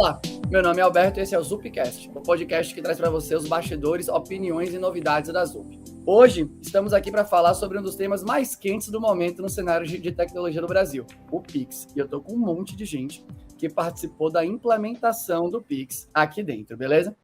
Olá, meu nome é Alberto e esse é o Zupcast, o podcast que traz para você os bastidores, opiniões e novidades da Zup. Hoje, estamos aqui para falar sobre um dos temas mais quentes do momento no cenário de tecnologia do Brasil, o Pix. E eu tô com um monte de gente que participou da implementação do Pix aqui dentro, beleza?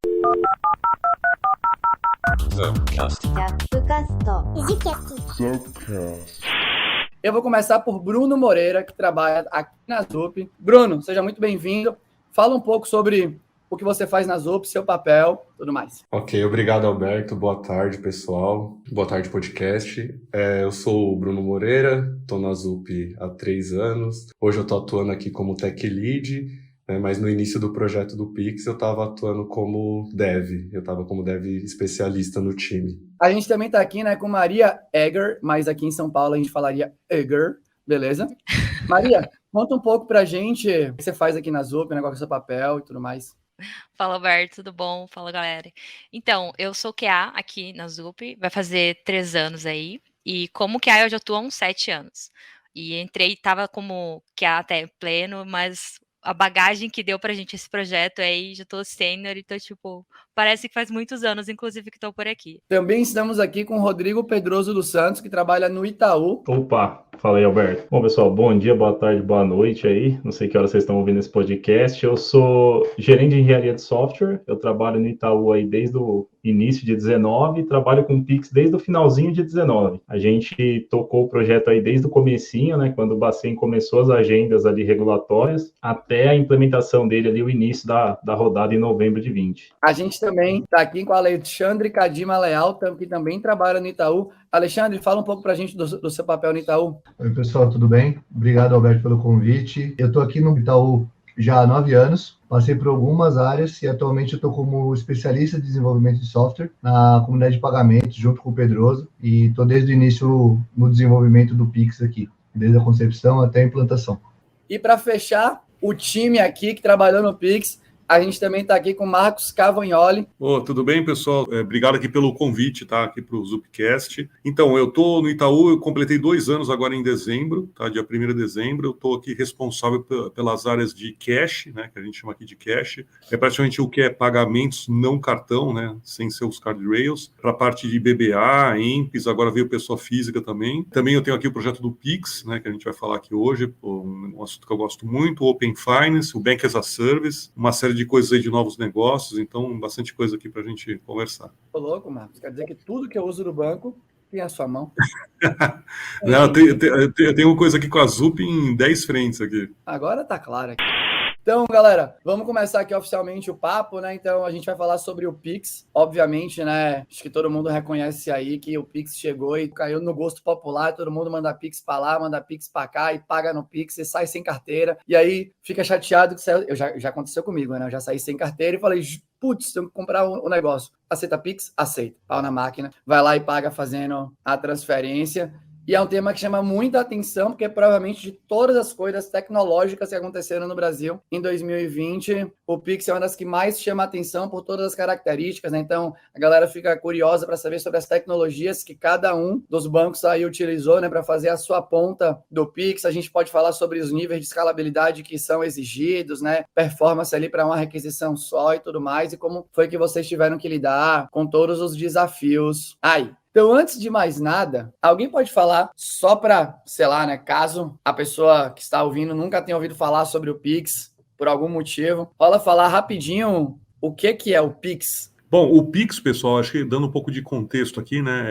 Eu vou começar por Bruno Moreira, que trabalha aqui na Zup. Bruno, seja muito bem-vindo. Fala um pouco sobre o que você faz na Zup, seu papel, tudo mais. Ok, obrigado, Alberto. Boa tarde, pessoal. Boa tarde, podcast. Eu sou o Bruno Moreira, estou na Zup há 3 anos. Hoje eu estou atuando aqui como Tech Lead, né, mas no início do projeto do Pix eu estava atuando como Dev. Eu estava como Dev especialista no time. A gente também está aqui, né, com Maria Egger, mas aqui em São Paulo a gente falaria Egger, beleza? Maria, conta um pouco pra gente o que você faz aqui na Zup, né, qual é o seu papel e tudo mais. Fala, Alberto, tudo bom? Fala, galera. Então, eu sou QA aqui na Zup, vai fazer 3 anos aí, e como QA eu já atuo há uns 7 anos. E estava como QA até pleno, mas a bagagem que deu pra gente esse projeto aí, já tô sênior, então, tipo, parece que faz muitos anos, inclusive, que tô por aqui. Também estamos aqui com o Rodrigo Pedroso dos Santos, que trabalha no Itaú. Opa, fala aí, Alberto. Bom, pessoal, bom dia, boa tarde, boa noite aí. Não sei que hora vocês estão ouvindo esse podcast. Eu sou gerente de engenharia de software. Eu trabalho no Itaú aí desde o início de 19, trabalho com Pix desde o finalzinho de 19. A gente tocou o projeto aí desde o comecinho, né, quando o Bacen começou as agendas ali regulatórias, até a implementação dele ali, o início da rodada em novembro de 20. A gente também está aqui com o Alexandre Cadima Leal, que também trabalha no Itaú. Alexandre, fala um pouco para a gente do seu papel no Itaú. Oi, pessoal, tudo bem? Obrigado, Alberto, pelo convite. Eu estou aqui no Itaú já há 9 anos, passei por algumas áreas e atualmente eu estou como especialista de desenvolvimento de software na comunidade de pagamentos, junto com o Pedroso, e estou desde o início no desenvolvimento do Pix aqui, desde a concepção até a implantação. E para fechar, o time aqui que trabalhou no Pix, a gente também está aqui com o Marcos Cavagnoli. Tudo bem, pessoal? Obrigado aqui pelo convite, tá? Aqui para o Zupcast. Então, eu estou no Itaú, eu completei 2 anos agora em dezembro, tá? Dia 1º de dezembro. Eu estou aqui responsável pelas áreas de cash, né? Que a gente chama aqui de cash. É praticamente o que é pagamentos não cartão, né? Sem ser os card rails. Para a parte de BBA, EMPs, agora veio pessoa física também. Também eu tenho aqui o projeto do Pix, né? Que a gente vai falar aqui hoje, um assunto que eu gosto muito, o Open Finance, o Bank as a Service, uma série de coisas aí de novos negócios, então bastante coisa aqui para a gente conversar. Tô louco, Marcos. Quer dizer que tudo que eu uso no banco tem a sua mão. Não, eu tenho uma coisa aqui com a Zup em 10 frentes aqui. Agora tá claro aqui. Então, galera, vamos começar aqui oficialmente o papo, né? Então, a gente vai falar sobre o Pix. Obviamente, né? Acho que todo mundo reconhece aí que o Pix chegou e caiu no gosto popular. Todo mundo manda Pix pra lá, manda Pix pra cá e paga no Pix e sai sem carteira. E aí, fica chateado que já aconteceu comigo, né? Eu já saí sem carteira e falei, putz, tenho que comprar o negócio. Aceita Pix? Aceita. Pau na máquina. Vai lá e paga fazendo a transferência. E é um tema que chama muita atenção, porque provavelmente de todas as coisas tecnológicas que aconteceram no Brasil em 2020, o Pix é uma das que mais chama atenção por todas as características, né? Então, a galera fica curiosa para saber sobre as tecnologias que cada um dos bancos aí utilizou, né, para fazer a sua ponta do Pix. A gente pode falar sobre os níveis de escalabilidade que são exigidos, né? Performance ali para uma requisição só e tudo mais, e como foi que vocês tiveram que lidar com todos os desafios aí. Então, antes de mais nada, alguém pode falar só para, sei lá, né, caso a pessoa que está ouvindo nunca tenha ouvido falar sobre o Pix, por algum motivo, rola falar rapidinho o que é o Pix? Bom, o Pix, pessoal, acho que dando um pouco de contexto aqui, né,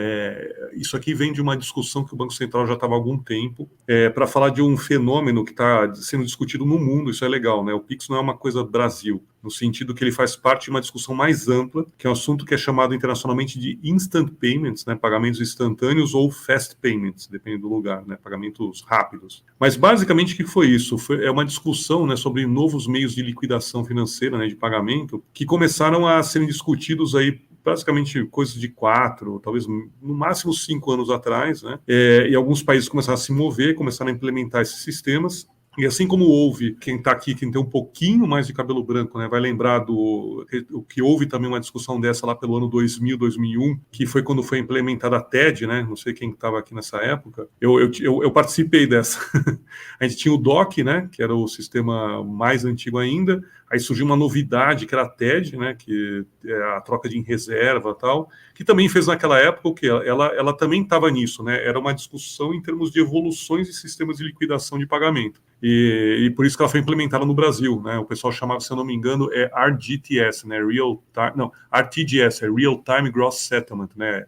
isso aqui vem de uma discussão que o Banco Central já estava há algum tempo, para falar de um fenômeno que está sendo discutido no mundo. Isso é legal, né? O Pix não é uma coisa Brasil, no sentido que ele faz parte de uma discussão mais ampla, que é um assunto que é chamado internacionalmente de instant payments, né, pagamentos instantâneos ou fast payments, depende do lugar, né, pagamentos rápidos. Mas basicamente o que foi isso? É uma discussão, né, sobre novos meios de liquidação financeira, né, de pagamento, que começaram a serem discutidos aí basicamente coisas de 4, talvez no máximo 5 anos atrás, né? E alguns países começaram a se mover, começaram a implementar esses sistemas. E assim como houve, quem está aqui, quem tem um pouquinho mais de cabelo branco, né, vai lembrar do que houve também uma discussão dessa lá pelo ano 2000, 2001, que foi quando foi implementada a TED, né? Não sei quem estava aqui nessa época. Eu participei dessa. A gente tinha o DOC, né, que era o sistema mais antigo ainda. Aí surgiu uma novidade, que era a TED, né, que é a troca de em reserva e tal, que também fez naquela época o quê? Ela também estava nisso, né? Era uma discussão em termos de evoluções de sistemas de liquidação de pagamento. E por isso que ela foi implementada no Brasil, né? O pessoal chamava, se eu não me engano, RTGS, né? RTGS, é Real Time Gross Settlement, né?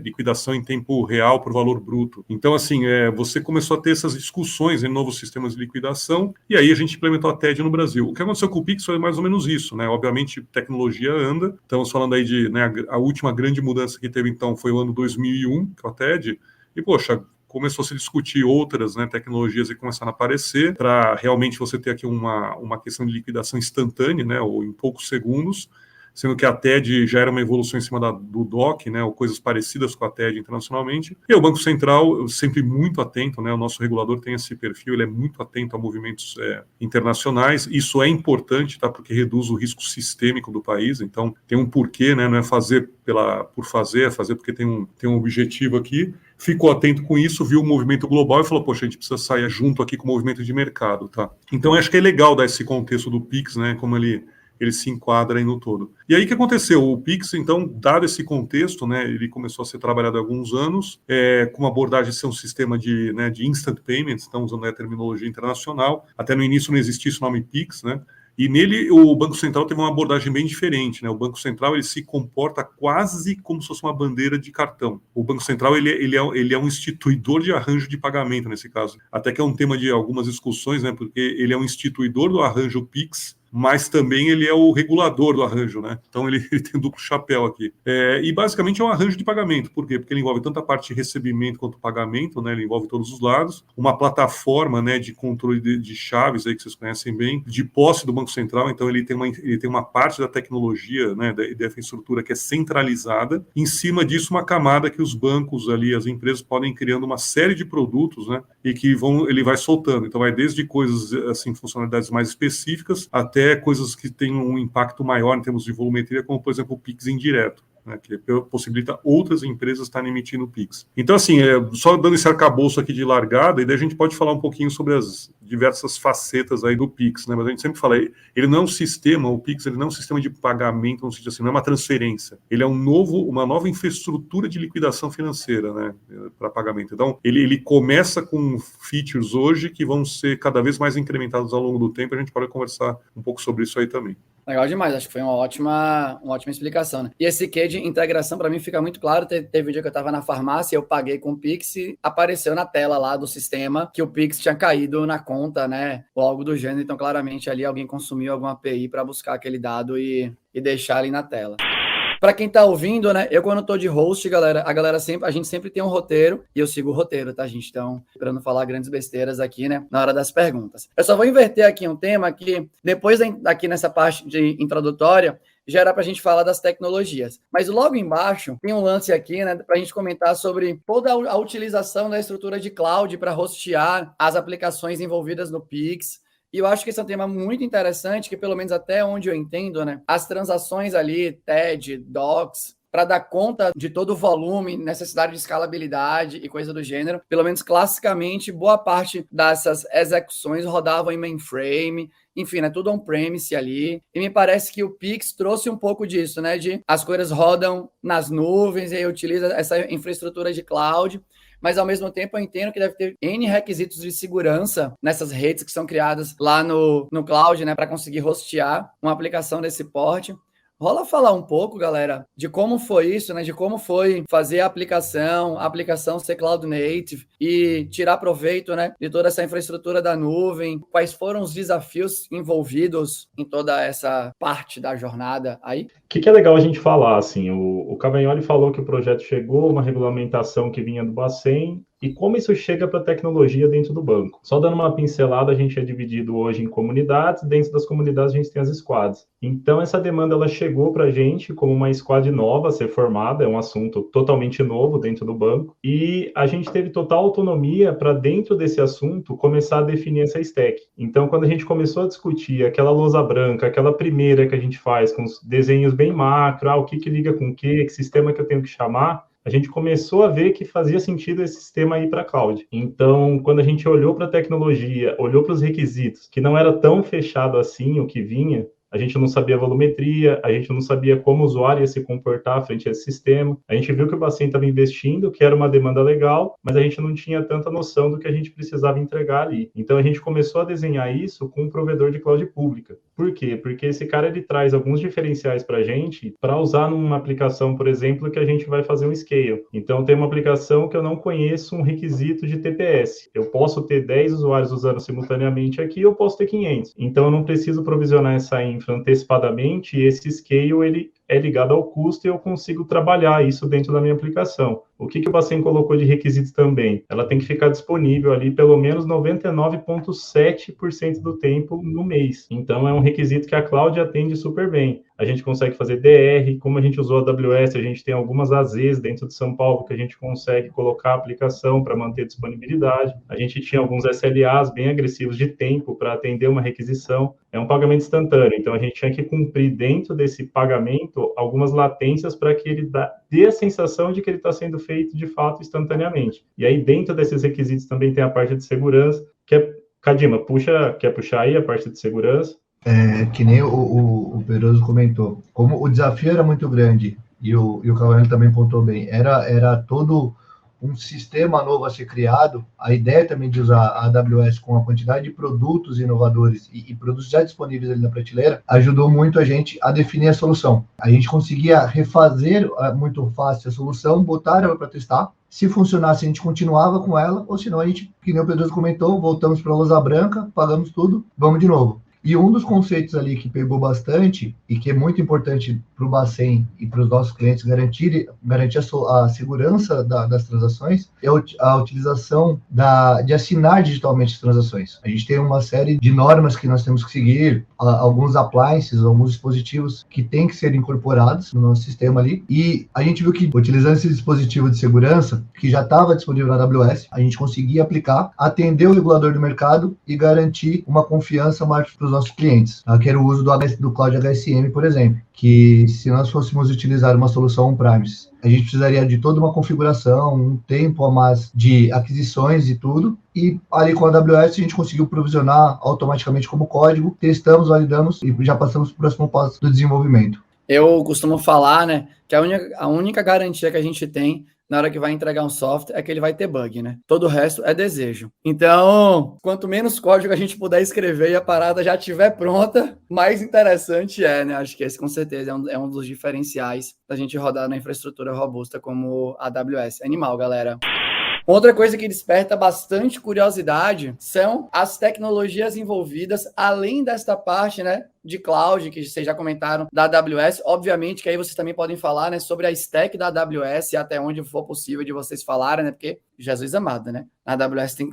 Liquidação em tempo real por valor bruto. Então, assim, você começou a ter essas discussões em novos sistemas de liquidação, e aí a gente implementou a TED no Brasil. O que aconteceu com o Pix foi mais ou menos isso, né? Obviamente, tecnologia anda. Estamos falando aí de, né, a última grande mudança que teve, então, foi o ano 2001, com a TED, e, poxa, começou a se discutir outras, né, tecnologias e começaram a aparecer para realmente você ter aqui uma questão de liquidação instantânea, né, ou em poucos segundos, sendo que a TED já era uma evolução em cima do DOC, né, ou coisas parecidas com a TED internacionalmente. E o Banco Central, sempre muito atento, né, o nosso regulador tem esse perfil, ele é muito atento a movimentos internacionais. Isso é importante, tá, porque reduz o risco sistêmico do país, então tem um porquê, né, não é fazer por fazer, é fazer porque tem um objetivo aqui. Ficou atento com isso, viu o movimento global e falou, poxa, a gente precisa sair junto aqui com o movimento de mercado, tá? Então, acho que é legal dar esse contexto do Pix, né, como ele se enquadra aí no todo. E aí, o que aconteceu? O Pix, então, dado esse contexto, né, ele começou a ser trabalhado há alguns anos, com uma abordagem de ser um sistema de instant payments, então, usando a terminologia internacional. Até no início não existia esse nome Pix, né? E nele o Banco Central teve uma abordagem bem diferente, né? O Banco Central ele se comporta quase como se fosse uma bandeira de cartão. O Banco Central ele é um instituidor de arranjo de pagamento nesse caso. Até que é um tema de algumas discussões, né? Porque ele é um instituidor do arranjo Pix, mas também ele é o regulador do arranjo, né? Então ele tem duplo chapéu aqui. E basicamente é um arranjo de pagamento. Por quê? Porque ele envolve tanto a parte de recebimento quanto pagamento, né? Ele envolve todos os lados. Uma plataforma, né, de controle de chaves aí que vocês conhecem bem, de posse do Banco Central. Então ele tem uma parte da tecnologia, né, da infraestrutura que é centralizada. Em cima disso, uma camada que os bancos ali, as empresas podem ir criando uma série de produtos, né? E que ele vai soltando. Então vai desde coisas assim, funcionalidades mais específicas até coisas que têm um impacto maior em termos de volumetria, como, por exemplo, o Pix indireto, né, que possibilita outras empresas estarem emitindo Pix. Então, assim, só dando esse arcabouço aqui de largada, e daí a gente pode falar um pouquinho sobre as diversas facetas aí do Pix, né, mas a gente sempre fala, ele não é um sistema, o Pix, ele não é um sistema de pagamento, não sei assim, não é uma transferência, ele é uma nova infraestrutura de liquidação financeira, né, para pagamento. Então, ele começa com features hoje que vão ser cada vez mais incrementados ao longo do tempo, a gente pode conversar um pouco sobre isso aí também. Legal demais, acho que foi uma ótima explicação, né? E esse quê de integração, para mim, fica muito claro. Teve um dia que eu estava na farmácia, eu paguei com o Pix e apareceu na tela lá do sistema que o Pix tinha caído na conta, né? Ou algo do gênero. Então, claramente, ali alguém consumiu alguma API para buscar aquele dado e deixar ali na tela. Para quem tá ouvindo, né? Eu, quando tô de host, galera, a gente sempre tem um roteiro e eu sigo o roteiro, tá, gente? Então, para não falar grandes besteiras aqui, né? Na hora das perguntas. Eu só vou inverter aqui um tema que, depois aqui nessa parte de introdutória, já era para a gente falar das tecnologias. Mas logo embaixo tem um lance aqui, né, para a gente comentar sobre toda a utilização da estrutura de cloud para hostear as aplicações envolvidas no Pix. E eu acho que esse é um tema muito interessante, que pelo menos até onde eu entendo, né, as transações ali, TED, DOCs, para dar conta de todo o volume, necessidade de escalabilidade e coisa do gênero, pelo menos classicamente, boa parte dessas execuções rodavam em mainframe, enfim, né, tudo on-premise ali, e me parece que o Pix trouxe um pouco disso, né, de as coisas rodam nas nuvens e aí utiliza essa infraestrutura de cloud, mas ao mesmo tempo eu entendo que deve ter N requisitos de segurança nessas redes que são criadas lá no cloud, né, para conseguir hostear uma aplicação desse porte. Rola falar um pouco, galera, de como foi isso, né? De como foi fazer a aplicação ser cloud native e tirar proveito, né, de toda essa infraestrutura da nuvem. Quais foram os desafios envolvidos em toda essa parte da jornada aí? O que é legal a gente falar, assim, o Cavagnoli falou que o projeto chegou, uma regulamentação que vinha do Bacen, e como isso chega para a tecnologia dentro do banco. Só dando uma pincelada, a gente é dividido hoje em comunidades, dentro das comunidades a gente tem as squads. Então, essa demanda ela chegou para a gente como uma squad nova a ser formada, é um assunto totalmente novo dentro do banco, e a gente teve total autonomia para, dentro desse assunto, começar a definir essa stack. Então, quando a gente começou a discutir aquela lousa branca, aquela primeira que a gente faz com os desenhos bem macro, o que liga com o que sistema que eu tenho que chamar, a gente começou a ver que fazia sentido esse sistema ir para a cloud. Então, quando a gente olhou para a tecnologia, olhou para os requisitos, que não era tão fechado assim o que vinha, a gente não sabia a volumetria, a gente não sabia como o usuário ia se comportar frente a esse sistema. A gente viu que o Bacen estava investindo, que era uma demanda legal, mas a gente não tinha tanta noção do que a gente precisava entregar ali. Então, a gente começou a desenhar isso com um provedor de cloud pública. Por quê? Porque esse cara, ele traz alguns diferenciais para a gente para usar numa aplicação, por exemplo, que a gente vai fazer um scale. Então, tem uma aplicação que eu não conheço um requisito de TPS. Eu posso ter 10 usuários usando simultaneamente aqui, eu posso ter 500. Então, eu não preciso provisionar essa infra antecipadamente, e esse scale ele é ligado ao custo e eu consigo trabalhar isso dentro da minha aplicação. O que o Bacen colocou de requisitos também? Ela tem que ficar disponível ali pelo menos 99,7% do tempo no mês. Então, é um requisito que a cloud atende super bem. A gente consegue fazer DR, como a gente usou a AWS, a gente tem algumas AZs dentro de São Paulo que a gente consegue colocar a aplicação para manter disponibilidade. A gente tinha alguns SLAs bem agressivos de tempo para atender uma requisição. É um pagamento instantâneo, então a gente tinha que cumprir dentro desse pagamento algumas latências para que ele dê a sensação de que ele está sendo feito de fato instantaneamente. E aí dentro desses requisitos também tem a parte de segurança, que é... Kadima, quer puxar aí a parte de segurança? Que nem o Peroso comentou, como o desafio era muito grande, e o Cavaleiro também pontuou bem, era todo um sistema novo a ser criado, a ideia também de usar a AWS com a quantidade de produtos inovadores e produtos já disponíveis ali na prateleira, ajudou muito a gente a definir a solução. A gente conseguia refazer muito fácil a solução, botar ela para testar, se funcionasse a gente continuava com ela, ou senão a gente, que nem o Pedro comentou, voltamos para a lousa branca, pagamos tudo, vamos de novo. E um dos conceitos ali que pegou bastante e que é muito importante para o Bacen e para os nossos clientes garantir a segurança das transações é a utilização de assinar digitalmente as transações. A gente tem uma série de normas que nós temos que seguir, alguns appliances, alguns dispositivos que têm que ser incorporados no nosso sistema ali. E a gente viu que utilizando esse dispositivo de segurança, que já estava disponível na AWS, a gente conseguia aplicar, atender o regulador do mercado e garantir uma confiança maior para os nossos clientes, que era o uso do Cloud HSM, por exemplo, que se nós fôssemos utilizar uma solução on-premise, a gente precisaria de toda uma configuração, um tempo a mais de aquisições e tudo, e ali com a AWS a gente conseguiu provisionar automaticamente como código, testamos, validamos e já passamos para o próximo passo do desenvolvimento. Eu costumo falar, né, que a única garantia que a gente tem na hora que vai entregar um software é que ele vai ter bug, né? Todo o resto é desejo. Então, quanto menos código a gente puder escrever e a parada já estiver pronta, mais interessante é, né? Acho que esse, com certeza, é um dos diferenciais da gente rodar na infraestrutura robusta como a AWS. Animal, galera. Outra coisa que desperta bastante curiosidade são as tecnologias envolvidas, além desta parte, né, de cloud, que vocês já comentaram, da AWS. Obviamente que aí vocês também podem falar, né, sobre a stack da AWS e até onde for possível de vocês falarem, né, porque Jesus amado, né? A AWS tem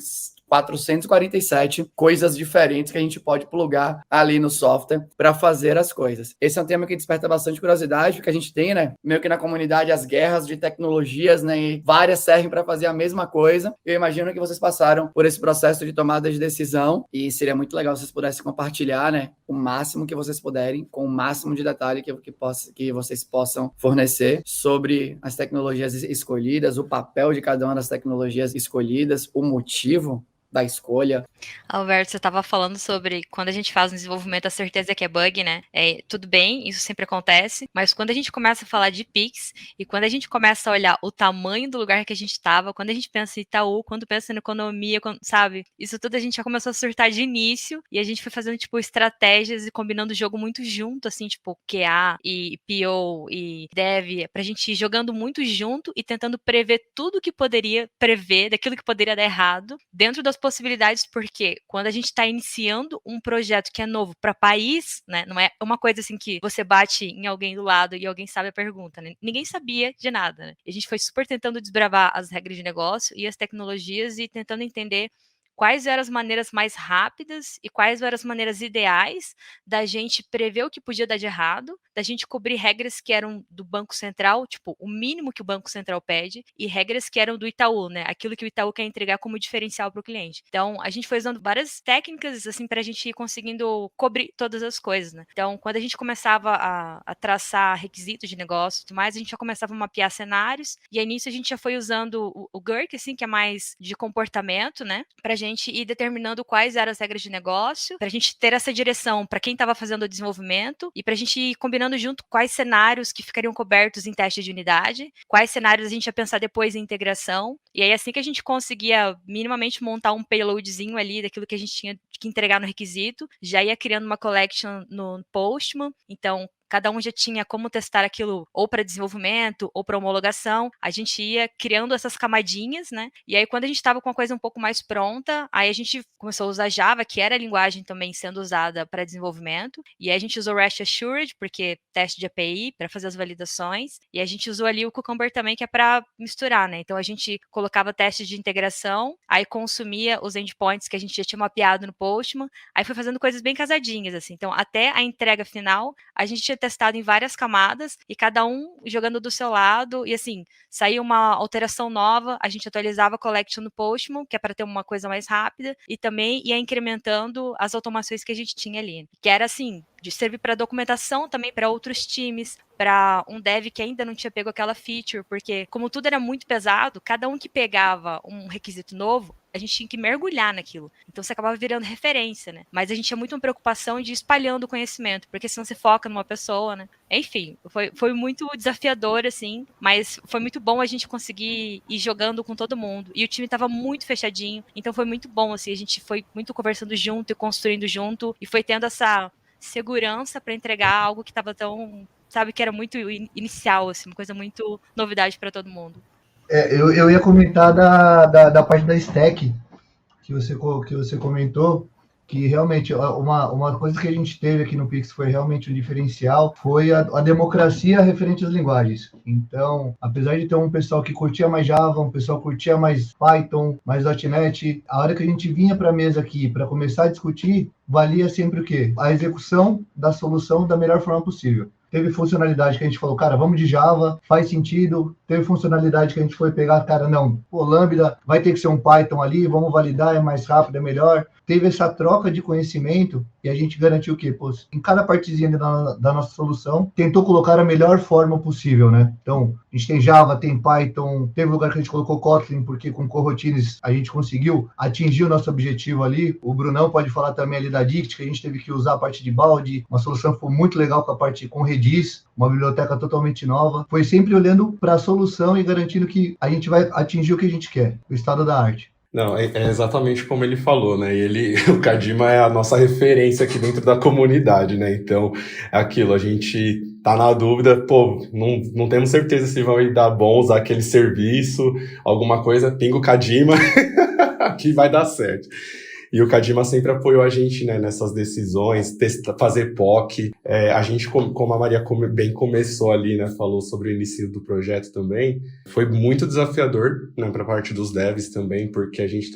447 coisas diferentes que a gente pode plugar ali no software para fazer as coisas. Esse é um tema que desperta bastante curiosidade, porque a gente tem, né, meio que na comunidade as guerras de tecnologias, né, e várias servem para fazer a mesma coisa. Eu imagino que vocês passaram por esse processo de tomada de decisão e seria muito legal se vocês pudessem compartilhar, né, o máximo que vocês puderem, com o máximo de detalhe que vocês possam fornecer sobre as tecnologias escolhidas, o papel de cada uma das tecnologias escolhidas, o motivo da escolha. Alberto, você estava falando sobre quando a gente faz um desenvolvimento, a certeza que é bug, né? Tudo bem, isso sempre acontece, mas quando a gente começa a falar de Pix e quando a gente começa a olhar o tamanho do lugar que a gente estava, quando a gente pensa em Itaú, quando pensa em economia, sabe? Isso tudo a gente já começou a surtar de início e a gente foi fazendo, tipo, estratégias e combinando o jogo muito junto, assim, tipo, QA e PO e Dev, pra gente ir jogando muito junto e tentando prever tudo que poderia prever, daquilo que poderia dar errado, dentro das possibilidades, porque quando a gente está iniciando um projeto que é novo para país, né, não é uma coisa assim que você bate em alguém do lado e alguém sabe a pergunta, né? Ninguém sabia de nada, né? A gente foi super tentando desbravar as regras de negócio e as tecnologias e tentando entender quais eram as maneiras mais rápidas e quais eram as maneiras ideais da gente prever o que podia dar de errado, da gente cobrir regras que eram do Banco Central, tipo, o mínimo que o Banco Central pede, e regras que eram do Itaú, né? Aquilo que o Itaú quer entregar como diferencial para o cliente. Então, a gente foi usando várias técnicas, assim, para a gente ir conseguindo cobrir todas as coisas, né? Então, quando a gente começava a traçar requisitos de negócio e tudo mais, a gente já começava a mapear cenários, e aí nisso a gente já foi usando o GURC, assim, que é mais de comportamento, né? Pra gente ir determinando quais eram as regras de negócio, pra gente ter essa direção para quem estava fazendo o desenvolvimento e pra gente ir combinando junto quais cenários que ficariam cobertos em teste de unidade, quais cenários a gente ia pensar depois em integração. E aí assim que a gente conseguia minimamente montar um payloadzinho ali daquilo que a gente tinha que entregar no requisito, já ia criando uma collection no Postman. Então, cada um já tinha como testar aquilo ou para desenvolvimento ou para homologação. A gente ia criando essas camadinhas, né? E aí, quando a gente estava com a coisa um pouco mais pronta, aí a gente começou a usar Java, que era a linguagem também sendo usada para desenvolvimento. E aí a gente usou REST Assured, porque teste de API, para fazer as validações. E a gente usou ali o Cucumber também, que é para misturar, né? Então, a gente colocava testes de integração, aí consumia os endpoints que a gente já tinha mapeado no Postman, aí foi fazendo coisas bem casadinhas, assim. Então, até a entrega final, a gente tinha testado em várias camadas e cada um jogando do seu lado. E assim, saiu uma alteração nova, a gente atualizava a collection no Postman, que é para ter uma coisa mais rápida, e também ia incrementando as automações que a gente tinha ali. Que era assim, de servir para documentação também para outros times, para um dev que ainda não tinha pego aquela feature, porque como tudo era muito pesado, cada um que pegava um requisito novo, a gente tinha que mergulhar naquilo. Então você acabava virando referência, né? Mas a gente tinha muito uma preocupação de ir espalhando o conhecimento, porque senão você foca numa pessoa, né? Enfim, foi muito desafiador, assim, mas foi muito bom a gente conseguir ir jogando com todo mundo. E o time tava muito fechadinho, então foi muito bom, assim, a gente foi muito conversando junto e construindo junto, e foi tendo essa segurança para entregar algo que tava tão, sabe, que era muito inicial, assim, uma coisa muito novidade para todo mundo. Eu ia comentar da parte da stack que você comentou, que realmente uma coisa que a gente teve aqui no Pix foi realmente um diferencial, foi a democracia referente às linguagens. Então, apesar de ter um pessoal que curtia mais Java, um pessoal que curtia mais Python, mais .NET, a hora que a gente vinha para a mesa aqui para começar a discutir, valia sempre o quê? A execução da solução da melhor forma possível. Teve funcionalidade que a gente falou, cara, vamos de Java, faz sentido. Teve funcionalidade que a gente foi pegar, cara, não, pô, Lambda, vai ter que ser um Python ali, vamos validar, é mais rápido, é melhor. Teve essa troca de conhecimento e a gente garantiu o quê? Pô, em cada partezinha da nossa solução, tentou colocar a melhor forma possível, né? Então, a gente tem Java, tem Python, teve lugar que a gente colocou Kotlin, porque com coroutines a gente conseguiu atingir o nosso objetivo ali. O Brunão pode falar também ali da Dict, que a gente teve que usar a parte de balde, uma solução que foi muito legal com a parte com Redis, uma biblioteca totalmente nova. Foi sempre olhando para a solução e garantindo que a gente vai atingir o que a gente quer, o estado da arte. Não, é exatamente como ele falou, né? O Kadima é a nossa referência aqui dentro da comunidade, né? Então, é aquilo, a gente tá na dúvida, pô, não temos certeza se vai dar bom usar aquele serviço, alguma coisa, pinga o Kadima, que vai dar certo. E o Kadima sempre apoiou a gente, né, nessas decisões, fazer POC. A gente, como a Maria bem começou ali, né, falou sobre o início do projeto também, foi muito desafiador, né, para a parte dos devs também, porque a gente,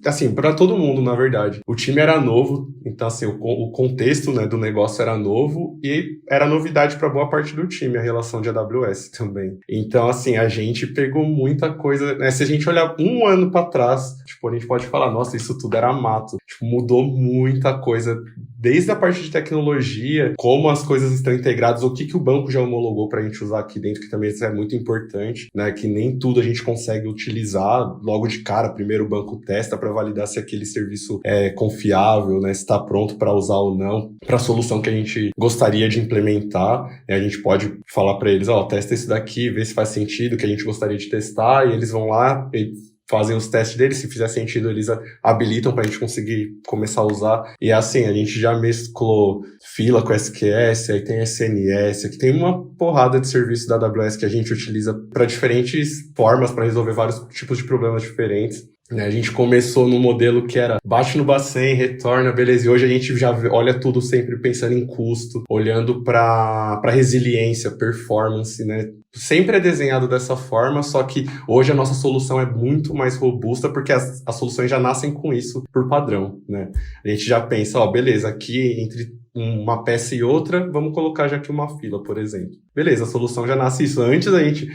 assim, para todo mundo, na verdade. O time era novo, então, assim, o contexto, né, do negócio era novo e era novidade para boa parte do time, a relação de AWS também. Então, assim, a gente pegou muita coisa, né, se a gente olhar um ano para trás, tipo, a gente pode falar, nossa, isso tudo era mato. Tipo, mudou muita coisa, desde a parte de tecnologia, como as coisas estão integradas, o que o banco já homologou para a gente usar aqui dentro, que também isso é muito importante, né? Que nem tudo a gente consegue utilizar logo de cara. Primeiro o banco testa para validar se aquele serviço é confiável, né? Se está pronto para usar ou não, para a solução que a gente gostaria de implementar. A gente pode falar para eles, testa esse daqui, vê se faz sentido, que a gente gostaria de testar, e eles vão lá e fazem os testes deles, se fizer sentido eles habilitam para a gente conseguir começar a usar. E assim, a gente já mesclou fila com SQS, aí tem SNS, aqui tem uma porrada de serviço da AWS que a gente utiliza para diferentes formas, para resolver vários tipos de problemas diferentes. A gente começou no modelo que era bate no bacen, retorna, beleza. E hoje a gente já olha tudo sempre pensando em custo, olhando para resiliência, performance, né? Sempre é desenhado dessa forma, só que hoje a nossa solução é muito mais robusta porque as soluções já nascem com isso por padrão, né? A gente já pensa, ó, beleza, aqui entre uma peça e outra, vamos colocar já aqui uma fila, por exemplo. Beleza, a solução já nasce isso. Antes a gente,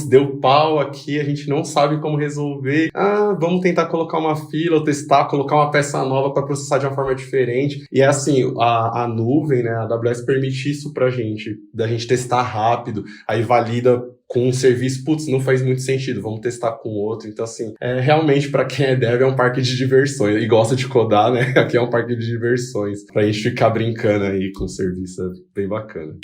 deu pau aqui, a gente não sabe como resolver. Vamos tentar colocar uma fila, ou testar, colocar uma peça nova para processar de uma forma diferente. E é assim, a nuvem, né, a AWS permite isso pra gente, da gente testar rápido, aí valida com um serviço, não faz muito sentido, vamos testar com outro. Então, assim, realmente, para quem é dev, é um parque de diversões e gosta de codar, né? Aqui é um parque de diversões, pra gente ficar brincando aí com o serviço, é bem bacana.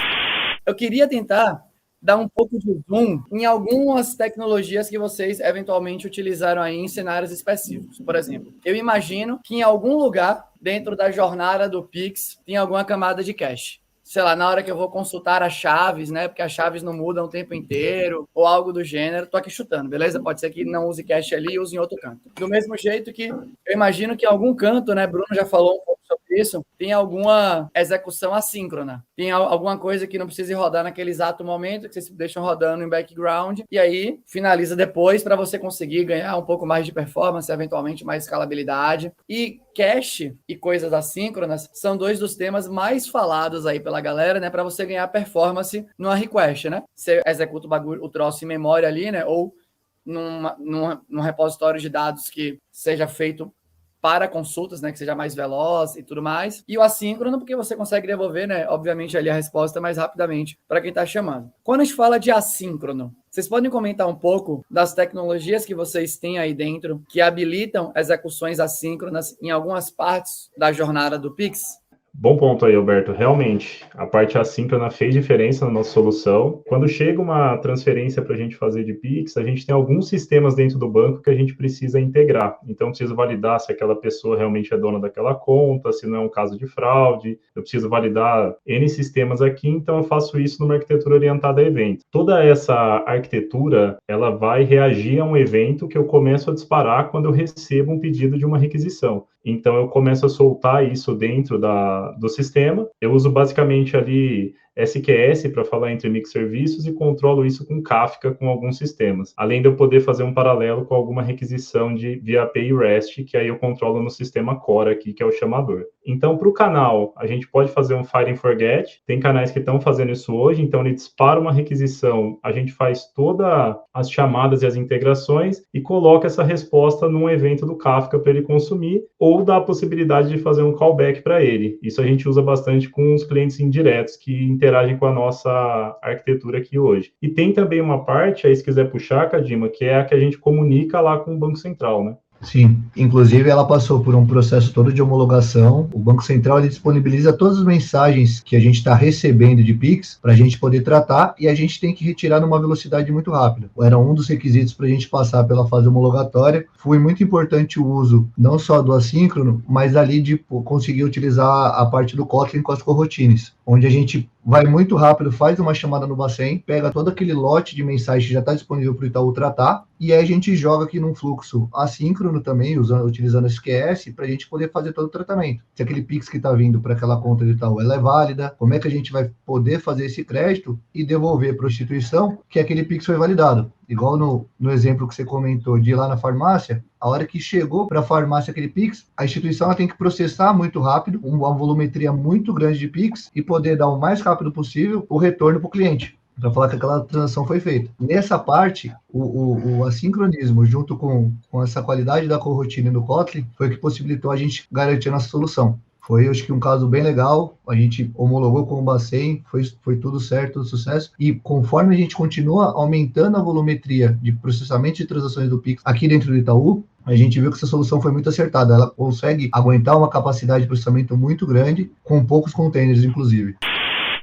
Eu queria tentar dar um pouco de zoom em algumas tecnologias que vocês eventualmente utilizaram aí em cenários específicos. Por exemplo, eu imagino que em algum lugar dentro da jornada do Pix tem alguma camada de cache. Sei lá, na hora que eu vou consultar as chaves, né? Porque as chaves não mudam o tempo inteiro, ou algo do gênero. Tô aqui chutando, beleza? Pode ser que não use cache ali e use em outro canto. Do mesmo jeito que eu imagino que em algum canto, né? Bruno já falou um pouco sobre isso, tem alguma execução assíncrona. Tem alguma coisa que não precisa rodar naquele exato momento, que vocês deixam rodando em background, e aí finaliza depois para você conseguir ganhar um pouco mais de performance, eventualmente mais escalabilidade. E cache e coisas assíncronas são dois dos temas mais falados aí pela galera, né, para você ganhar performance numa request, né? Você executa o troço em memória ali, né, ou num repositório de dados que seja feito para consultas, né, que seja mais veloz e tudo mais. E o assíncrono, porque você consegue devolver, né, obviamente ali a resposta mais rapidamente para quem está chamando. Quando a gente fala de assíncrono, vocês podem comentar um pouco das tecnologias que vocês têm aí dentro que habilitam execuções assíncronas em algumas partes da jornada do Pix? Bom ponto aí, Alberto. Realmente, a parte assíncrona fez diferença na nossa solução. Quando chega uma transferência para a gente fazer de Pix, a gente tem alguns sistemas dentro do banco que a gente precisa integrar. Então, eu preciso validar se aquela pessoa realmente é dona daquela conta, se não é um caso de fraude. Eu preciso validar N sistemas aqui, então eu faço isso numa arquitetura orientada a evento. Toda essa arquitetura, ela vai reagir a um evento que eu começo a disparar quando eu recebo um pedido de uma requisição. Então, eu começo a soltar isso dentro do sistema. Eu uso basicamente ali SQS para falar entre microserviços e controlo isso com Kafka com alguns sistemas. Além de eu poder fazer um paralelo com alguma requisição via API REST, que aí eu controlo no sistema core aqui, que é o chamador. Então, para o canal, a gente pode fazer um Fire and Forget. Tem canais que estão fazendo isso hoje. Então, ele dispara uma requisição, a gente faz todas as chamadas e as integrações e coloca essa resposta num evento do Kafka para ele consumir, ou dá a possibilidade de fazer um callback para ele. Isso a gente usa bastante com os clientes indiretos que interagem com a nossa arquitetura aqui hoje. E tem também uma parte, aí se quiser puxar, Kadima, que é a que a gente comunica lá com o Banco Central, né? Sim, inclusive ela passou por um processo todo de homologação. O Banco Central ele disponibiliza todas as mensagens que a gente está recebendo de Pix para a gente poder tratar e a gente tem que retirar numa velocidade muito rápida. Era um dos requisitos para a gente passar pela fase homologatória. Foi muito importante o uso não só do assíncrono, mas ali de conseguir utilizar a parte do Kotlin com as coroutines, onde a gente vai muito rápido, faz uma chamada no Bacen, pega todo aquele lote de mensagem que já está disponível para o Itaú tratar, e aí a gente joga aqui num fluxo assíncrono também, utilizando SQS, para a gente poder fazer todo o tratamento. Se aquele Pix que está vindo para aquela conta de Itaú ela é válida, como é que a gente vai poder fazer esse crédito e devolver para a instituição que aquele Pix foi validado. Igual no exemplo que você comentou de ir lá na farmácia, a hora que chegou para a farmácia aquele Pix, a instituição ela tem que processar muito rápido, uma volumetria muito grande de Pix e poder dar o mais rápido possível o retorno para o cliente, para falar que aquela transação foi feita. Nessa parte, o assincronismo, junto com essa qualidade da coroutine no Kotlin, foi o que possibilitou a gente garantir a nossa solução. Foi, acho que, um caso bem legal. A gente homologou com o Bacen, foi tudo certo, tudo sucesso. E conforme a gente continua aumentando a volumetria de processamento de transações do Pix aqui dentro do Itaú, a gente viu que essa solução foi muito acertada. Ela consegue aguentar uma capacidade de processamento muito grande, com poucos containers, inclusive.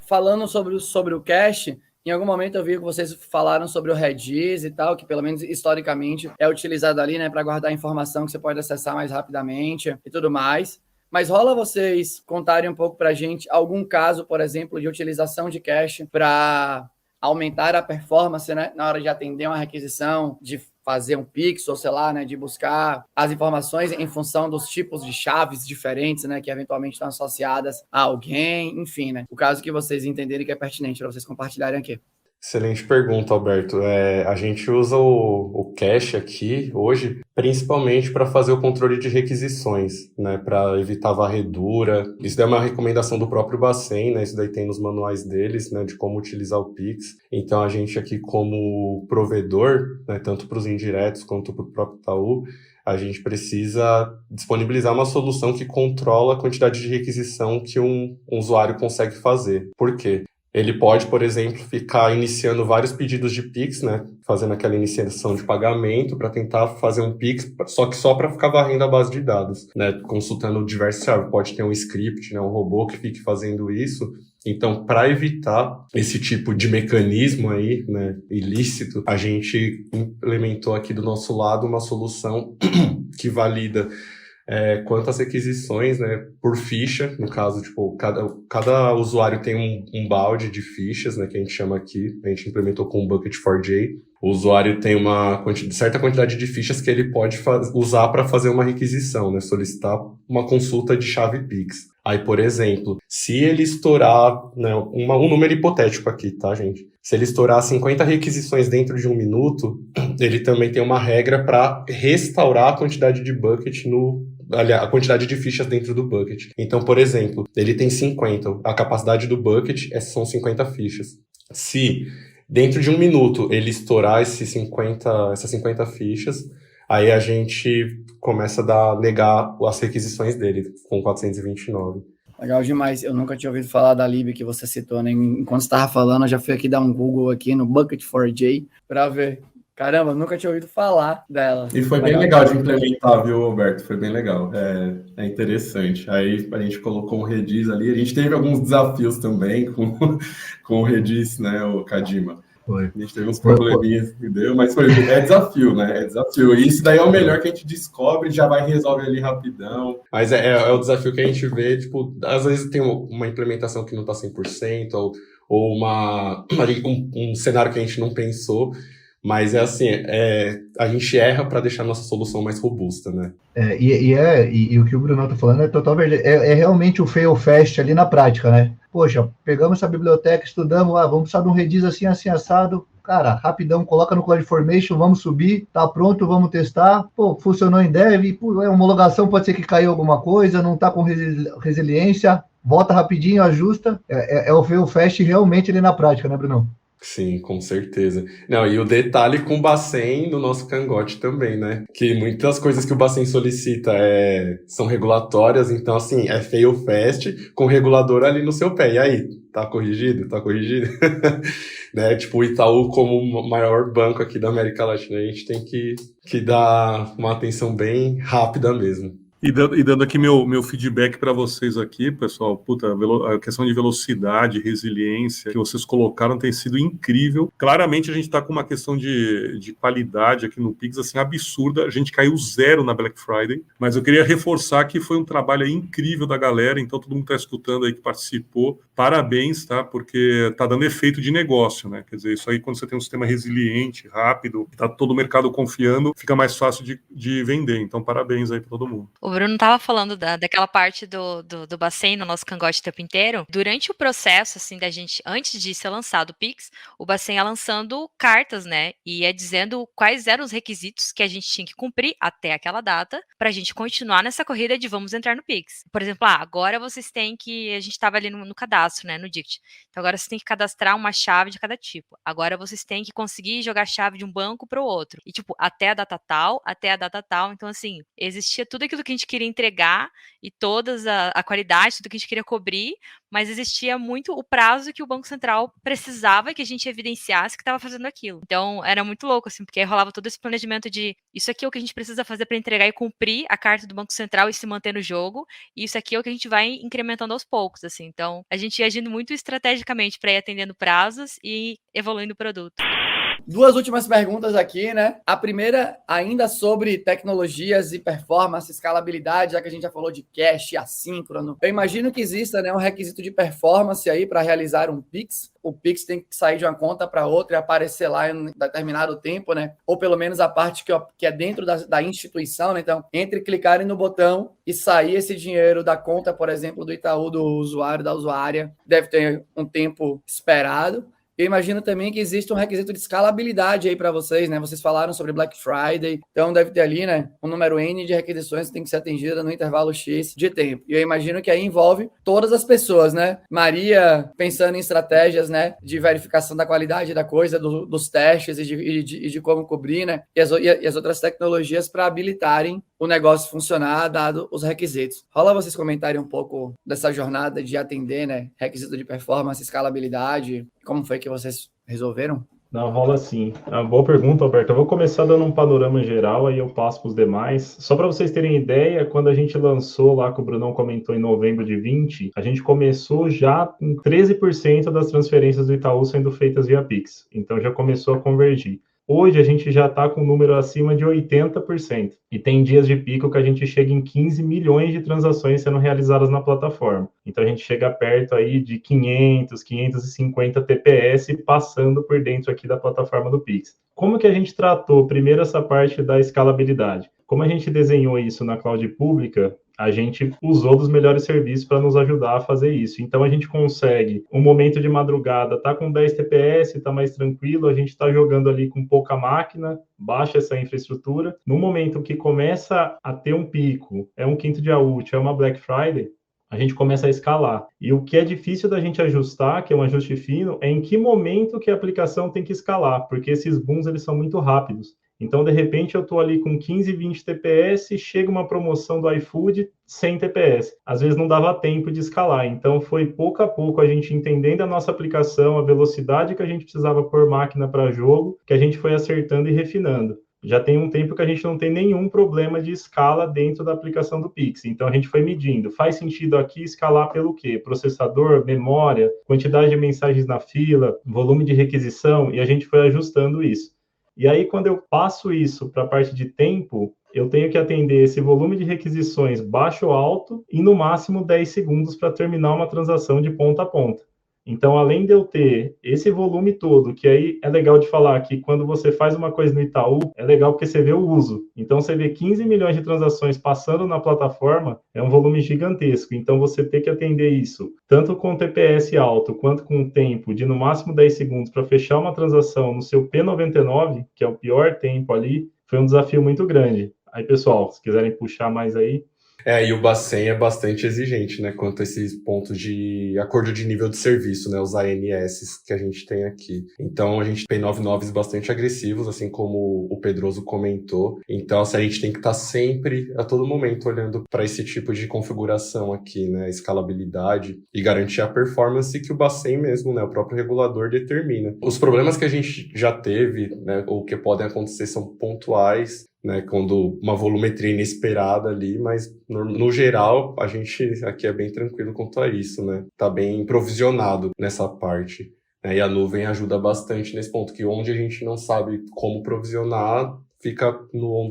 Falando sobre o cache, em algum momento eu vi que vocês falaram sobre o Redis e tal, que pelo menos historicamente é utilizado ali, né, para guardar informação que você pode acessar mais rapidamente e tudo mais. Mas rola vocês contarem um pouco para a gente algum caso, por exemplo, de utilização de cache para aumentar a performance, né, na hora de atender uma requisição, de fazer um Pix, ou sei lá, né, de buscar as informações em função dos tipos de chaves diferentes, né, que eventualmente estão associadas a alguém, enfim, né, o caso que vocês entenderem que é pertinente para vocês compartilharem aqui. Excelente pergunta, Alberto. A gente usa o cache aqui hoje principalmente para fazer o controle de requisições, né, para evitar varredura. Isso daí é uma recomendação do próprio Bacen, né, isso daí tem nos manuais deles, né, de como utilizar o Pix. Então a gente aqui como provedor, né, tanto para os indiretos quanto para o próprio Itaú, a gente precisa disponibilizar uma solução que controla a quantidade de requisição que um usuário consegue fazer. Por quê? Ele pode, por exemplo, ficar iniciando vários pedidos de Pix, né? Fazendo aquela iniciação de pagamento para tentar fazer um Pix, só para ficar varrendo a base de dados, né? Consultando diversos serviços. Pode ter um script, né? Um robô que fique fazendo isso. Então, para evitar esse tipo de mecanismo aí, né, ilícito, a gente implementou aqui do nosso lado uma solução que valida quantas requisições, né, por ficha, no caso, tipo, cada usuário tem um balde de fichas, né, que a gente chama aqui, a gente implementou com o Bucket4j. O usuário tem uma certa quantidade de fichas que ele pode usar para fazer uma requisição, né, solicitar uma consulta de chave Pix. Aí, por exemplo, se ele estourar, né, um número hipotético aqui, tá, gente? Se ele estourar 50 requisições dentro de 1 minuto, ele também tem uma regra para restaurar a quantidade de bucket a quantidade de fichas dentro do bucket. Então, por exemplo, ele tem 50, a capacidade do bucket são 50 fichas. Se dentro de 1 minuto ele estourar essas 50 fichas, aí a gente começa a negar as requisições dele com 429. Legal demais. Eu nunca tinha ouvido falar da lib que você citou, né? Enquanto você estava falando, eu já fui aqui dar um Google aqui no Bucket4j para ver. Caramba, nunca tinha ouvido falar dela. E foi bem legal de implementar, viu, Alberto? Foi bem legal. É interessante. Aí a gente colocou um Redis ali. A gente teve alguns desafios também com o Redis, né, o Kadima. Foi. A gente teve uns probleminhas, entendeu? Mas é desafio, né? É desafio. E isso daí é o melhor que a gente descobre, já vai resolver ali rapidão. Mas é o desafio que a gente vê, tipo, às vezes tem uma implementação que não tá 100%, ou um cenário que a gente não pensou. Mas a gente erra para deixar a nossa solução mais robusta, né? E o que o Bruno tá falando é total verdade. É realmente o fail fast ali na prática, né? Poxa, pegamos essa biblioteca, estudamos, vamos precisar de um Redis assim, assado. Cara, rapidão, coloca no CloudFormation, vamos subir, tá pronto, vamos testar. Pô, funcionou em dev, homologação pode ser que caiu alguma coisa, não tá com resiliência, volta rapidinho, ajusta. É o fail fast realmente ali na prática, né, Bruno? Sim, com certeza. Não, e o detalhe com o Bacen no nosso cangote também, né? Que muitas coisas que o Bacen solicita são regulatórias, então, assim, é fail fast com o regulador ali no seu pé. E aí, tá corrigido? Tá corrigido? Né? Tipo, o Itaú, como o maior banco aqui da América Latina, a gente tem que dar uma atenção bem rápida mesmo. E dando aqui meu feedback para vocês aqui, pessoal, puta, a questão de velocidade, resiliência que vocês colocaram tem sido incrível. Claramente a gente está com uma questão de qualidade aqui no Pix, assim, absurda. A gente caiu 0 na Black Friday, mas eu queria reforçar que foi um trabalho incrível da galera, então todo mundo está escutando aí que participou. Parabéns, tá? Porque está dando efeito de negócio, né? Quer dizer, isso aí quando você tem um sistema resiliente, rápido, está todo o mercado confiando, fica mais fácil de vender. Então, parabéns aí para todo mundo. O Bruno estava falando daquela parte do Bacen no nosso cangote o tempo inteiro. Durante o processo, assim, da gente, antes de ser lançado o Pix, o Bacen ia lançando cartas, né? E ia dizendo quais eram os requisitos que a gente tinha que cumprir até aquela data para a gente continuar nessa corrida de vamos entrar no Pix. Por exemplo, agora vocês têm que... A gente estava ali no cadastro, né? No Dict. Então agora vocês têm que cadastrar uma chave de cada tipo. Agora vocês têm que conseguir jogar a chave de um banco para o outro. E, tipo, até a data tal. Então, assim, existia tudo aquilo que a gente queria entregar e todas a qualidade, tudo que a gente queria cobrir, mas existia muito o prazo que o Banco Central precisava que a gente evidenciasse que estava fazendo aquilo. Então, era muito louco, assim, porque aí rolava todo esse planejamento de isso aqui é o que a gente precisa fazer para entregar e cumprir a carta do Banco Central e se manter no jogo, e isso aqui é o que a gente vai incrementando aos poucos, assim. Então, a gente ia agindo muito estrategicamente para ir atendendo prazos e evoluindo o produto. Duas últimas perguntas aqui, né? A primeira, ainda sobre tecnologias e performance, escalabilidade, já que a gente já falou de cache, assíncrono. Eu imagino que exista, né, um requisito de performance aí para realizar um Pix. O Pix tem que sair de uma conta para outra e aparecer lá em um determinado tempo, né? Ou pelo menos a parte que é dentro da instituição, né? Então, entre clicarem no botão e sair esse dinheiro da conta, por exemplo, do Itaú, do usuário, da usuária, deve ter um tempo esperado. Eu imagino também que existe um requisito de escalabilidade aí para vocês, né? Vocês falaram sobre Black Friday, então deve ter ali, né, um número N de requisições que tem que ser atendida no intervalo X de tempo. E eu imagino que aí envolve todas as pessoas, né? Maria pensando em estratégias, né, de verificação da qualidade da coisa, dos testes e de como cobrir, né? E as outras tecnologias para habilitarem o negócio funcionar, dado os requisitos. Rola vocês comentarem um pouco dessa jornada de atender, né, requisito de performance, escalabilidade, como foi que vocês resolveram? Não, rola sim. Uma boa pergunta, Alberto. Eu vou começar dando um panorama geral, aí eu passo para os demais. Só para vocês terem ideia, quando a gente lançou lá, que o Brunão comentou em novembro de 20, a gente começou já com 13% das transferências do Itaú sendo feitas via Pix. Então já começou a convergir. Hoje a gente já está com um número acima de 80%. E tem dias de pico que a gente chega em 15 milhões de transações sendo realizadas na plataforma. Então a gente chega perto aí de 500, 550 TPS passando por dentro aqui da plataforma do Pix. Como que a gente tratou primeiro essa parte da escalabilidade? Como a gente desenhou isso na cloud pública, a gente usou dos melhores serviços para nos ajudar a fazer isso. Então, a gente consegue, um momento de madrugada, tá com 10 TPS, tá mais tranquilo, a gente está jogando ali com pouca máquina, baixa essa infraestrutura. No momento que começa a ter um pico, é um quinto dia útil, é uma Black Friday, a gente começa a escalar. E o que é difícil da gente ajustar, que é um ajuste fino, é em que momento que a aplicação tem que escalar, porque esses booms, eles são muito rápidos. Então, de repente, eu estou ali com 15, 20 TPS, chega uma promoção do iFood, 100 TPS. Às vezes não dava tempo de escalar. Então, foi pouco a pouco a gente entendendo a nossa aplicação, a velocidade que a gente precisava pôr máquina para jogo, que a gente foi acertando e refinando. Já tem um tempo que a gente não tem nenhum problema de escala dentro da aplicação do Pix. Então, a gente foi medindo. Faz sentido aqui escalar pelo quê? Processador, memória, quantidade de mensagens na fila, volume de requisição, e a gente foi ajustando isso. E aí, quando eu passo isso para a parte de tempo, eu tenho que atender esse volume de requisições baixo ou alto e, no máximo, 10 segundos para terminar uma transação de ponta a ponta. Então, além de eu ter esse volume todo, que aí é legal de falar que quando você faz uma coisa no Itaú, é legal porque você vê o uso. Então, você vê 15 milhões de transações passando na plataforma, é um volume gigantesco. Então, você tem que atender isso, tanto com TPS alto, quanto com tempo de no máximo 10 segundos para fechar uma transação no seu P99, que é o pior tempo ali, foi um desafio muito grande. Aí, pessoal, se quiserem puxar mais aí... E o Bacen é bastante exigente, né, quanto a esses pontos de acordo de nível de serviço, né, os ANS que a gente tem aqui. Então, a gente tem 99s bastante agressivos, assim como o Pedroso comentou. Então, a gente tem que estar sempre, a todo momento, olhando para esse tipo de configuração aqui, né, escalabilidade e garantir a performance que o Bacen mesmo, né, o próprio regulador determina. Os problemas que a gente já teve, né, ou que podem acontecer são pontuais, né, quando uma volumetria inesperada ali, mas no geral a gente aqui é bem tranquilo quanto a isso, né? Tá bem provisionado nessa parte, né? E a nuvem ajuda bastante nesse ponto, que onde a gente não sabe como provisionar, fica no on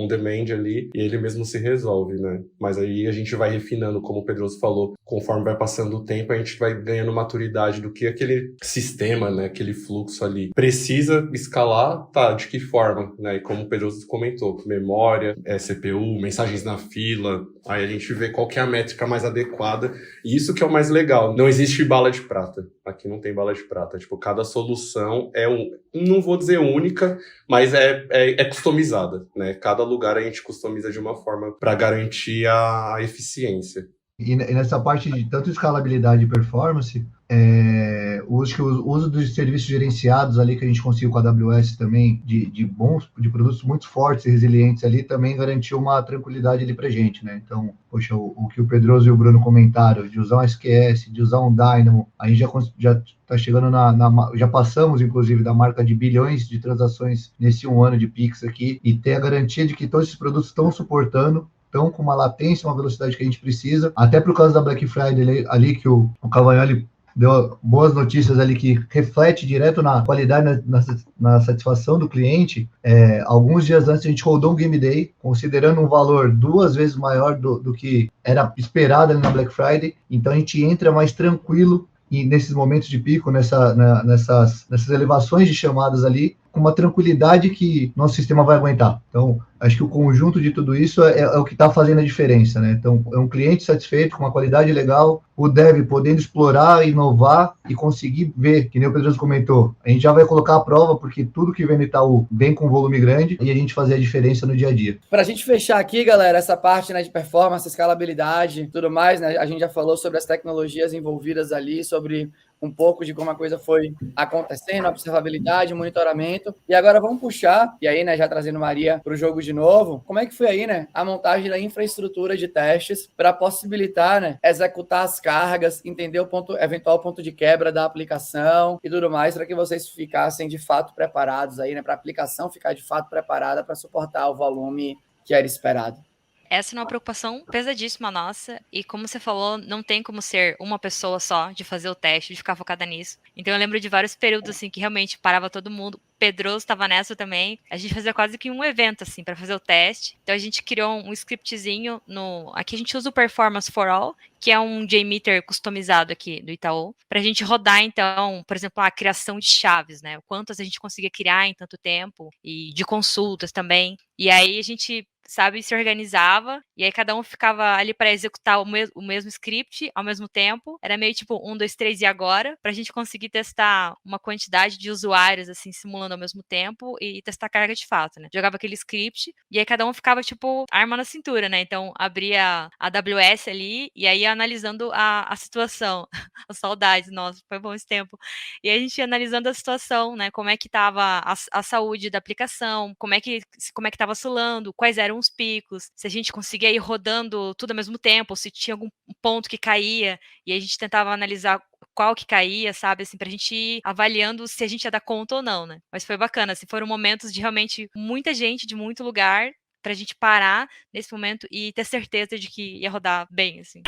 demand ali e ele mesmo se resolve, né? Mas aí a gente vai refinando, como o Pedroso falou, conforme vai passando o tempo, a gente vai ganhando maturidade do que aquele sistema, né? Aquele fluxo ali precisa escalar, tá? De que forma, né? E como o Pedroso comentou, memória, CPU, mensagens na fila, aí a gente vê qual que é a métrica mais adequada e isso que é o mais legal. Não existe bala de prata. Aqui não tem bala de prata. Tipo, cada solução é não vou dizer única, mas é customizada, né? Cada lugar a gente customiza de uma forma para garantir a eficiência. E nessa parte de tanto escalabilidade e performance, o uso dos serviços gerenciados ali que a gente conseguiu com a AWS também, de produtos muito fortes e resilientes ali, também garantiu uma tranquilidade ali pra gente, né? Então, poxa, o que o Pedroso e o Bruno comentaram, de usar um SQS, de usar um Dynamo, a gente já tá chegando já passamos, inclusive, da marca de bilhões de transações nesse 1 ano de Pix aqui, e ter a garantia de que todos esses produtos estão suportando, estão com uma latência, uma velocidade que a gente precisa, até por causa da Black Friday ali que o Cavagnoli deu boas notícias ali que reflete direto na qualidade, na satisfação do cliente. Alguns dias antes a gente rodou um Game Day, considerando um valor 2 vezes maior do que era esperado ali na Black Friday, então a gente entra mais tranquilo e nesses momentos de pico, nessas elevações de chamadas ali, com uma tranquilidade que nosso sistema vai aguentar. Então, acho que o conjunto de tudo isso é o que está fazendo a diferença, né? Então, é um cliente satisfeito, com uma qualidade legal, o dev podendo explorar, inovar e conseguir ver, que nem o Pedro comentou, a gente já vai colocar a prova, porque tudo que vem no Itaú vem com volume grande e a gente fazer a diferença no dia a dia. Para a gente fechar aqui, galera, essa parte, né, de performance, escalabilidade, tudo mais, né? A gente já falou sobre as tecnologias envolvidas ali, sobre um pouco de como a coisa foi acontecendo, observabilidade, monitoramento. E agora vamos puxar, e aí, né, já trazendo Maria para o jogo de novo, como é que foi aí, né, a montagem da infraestrutura de testes para possibilitar, né, executar as cargas, entender o eventual ponto de quebra da aplicação e tudo mais, para que vocês ficassem de fato preparados aí, né, para a aplicação ficar de fato preparada para suportar o volume que era esperado. Essa é uma preocupação pesadíssima nossa, e como você falou, não tem como ser uma pessoa só de fazer o teste, de ficar focada nisso. Então eu lembro de vários períodos assim que realmente parava todo mundo. Pedroso estava nessa também. A gente fazia quase que um evento assim para fazer o teste. Então a gente criou um scriptzinho aqui a gente usa o Performance for All, que é um JMeter customizado aqui do Itaú, para a gente rodar então, por exemplo, a criação de chaves, né? Quantas a gente conseguia criar em tanto tempo e de consultas também. E aí a gente se organizava, e aí cada um ficava ali para executar o mesmo script ao mesmo tempo. Era meio tipo 1, 2, 3 e agora, pra gente conseguir testar uma quantidade de usuários, assim, simulando ao mesmo tempo e testar a carga de fato, né? Jogava aquele script, e aí cada um ficava, tipo, arma na cintura, né? Então, abria a AWS ali, e aí ia analisando a situação. As saudades, nossa, foi bom esse tempo. E aí a gente ia analisando a situação, né? Como é que tava a saúde da aplicação, como é que tava oscilando, quais eram os picos, se a gente conseguia ir rodando tudo ao mesmo tempo, se tinha algum ponto que caía, e a gente tentava analisar qual que caía, sabe, assim, pra gente ir avaliando se a gente ia dar conta ou não, né? Mas foi bacana, assim, foram momentos de realmente muita gente, de muito lugar, pra gente parar nesse momento e ter certeza de que ia rodar bem, assim.